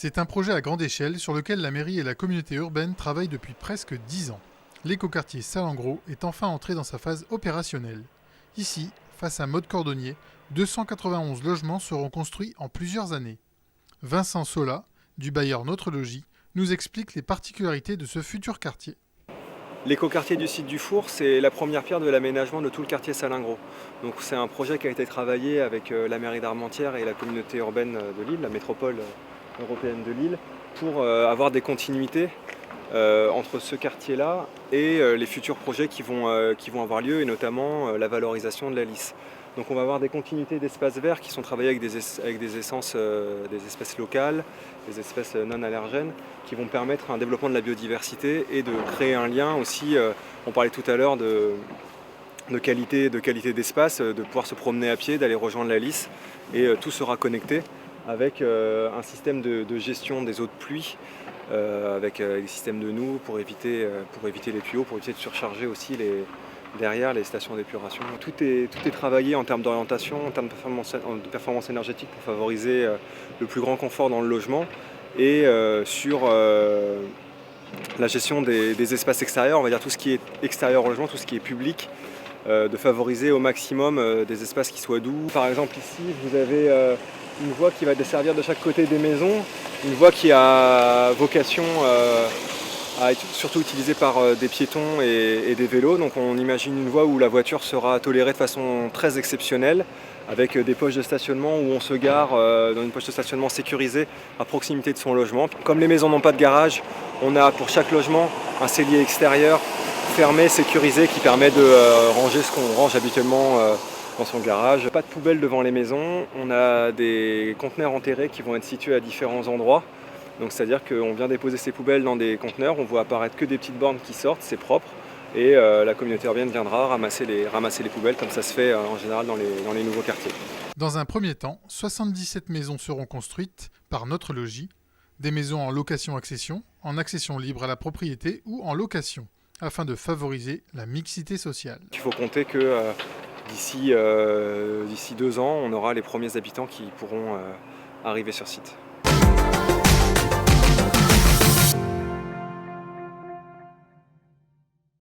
C'est un projet à grande échelle sur lequel la mairie et la communauté urbaine travaillent depuis presque 10 ans. L'écoquartier Salengro est enfin entré dans sa phase opérationnelle. Ici, face à Mode Cordonnier, 291 logements seront construits en plusieurs années. Vincent Sola, du bailleur Notre Logis, nous explique les particularités de ce futur quartier. L'écoquartier du site du Four, c'est la première pierre de l'aménagement de tout le quartier Salengro. Donc c'est un projet qui a été travaillé avec la mairie d'Armentières et la communauté urbaine de Lille, la métropole européenne de Lille, pour avoir des continuités entre ce quartier-là et les futurs projets qui vont avoir lieu, et notamment la valorisation de la Lys. Donc on va avoir des continuités d'espaces verts qui sont travaillés avec des essences, des espèces locales, des espèces non allergènes, qui vont permettre un développement de la biodiversité et de créer un lien aussi. On parlait tout à l'heure de qualité d'espace, de pouvoir se promener à pied, d'aller rejoindre la Lys, et tout sera connecté avec un système de gestion des eaux de pluie, avec des systèmes de noues pour éviter les tuyaux, pour éviter de surcharger aussi derrière les stations d'épuration. Tout est travaillé en termes d'orientation, en termes de performance énergétique pour favoriser le plus grand confort dans le logement, et sur la gestion des espaces extérieurs, on va dire tout ce qui est extérieur au logement, tout ce qui est public, de favoriser au maximum des espaces qui soient doux. Par exemple ici, vous avez une voie qui va desservir de chaque côté des maisons, une voie qui a vocation à être surtout utilisée par des piétons et des vélos. Donc on imagine une voie où la voiture sera tolérée de façon très exceptionnelle, avec des poches de stationnement où on se gare dans une poche de stationnement sécurisée à proximité de son logement. Comme les maisons n'ont pas de garage, on a pour chaque logement un cellier extérieur fermé, sécurisé, qui permet de ranger ce qu'on range habituellement dans son garage. Pas de poubelle devant les maisons, on a des conteneurs enterrés qui vont être situés à différents endroits. Donc c'est-à-dire qu'on vient déposer ses poubelles dans des conteneurs, on voit apparaître que des petites bornes qui sortent, c'est propre, et la communauté urbaine viendra ramasser les poubelles, comme ça se fait en général dans les nouveaux quartiers. Dans un premier temps, 77 maisons seront construites par Notre Logis, des maisons en location-accession, en accession libre à la propriété ou en location, afin de favoriser la mixité sociale. Il faut compter que d'ici 2 ans, on aura les premiers habitants qui pourront arriver sur site.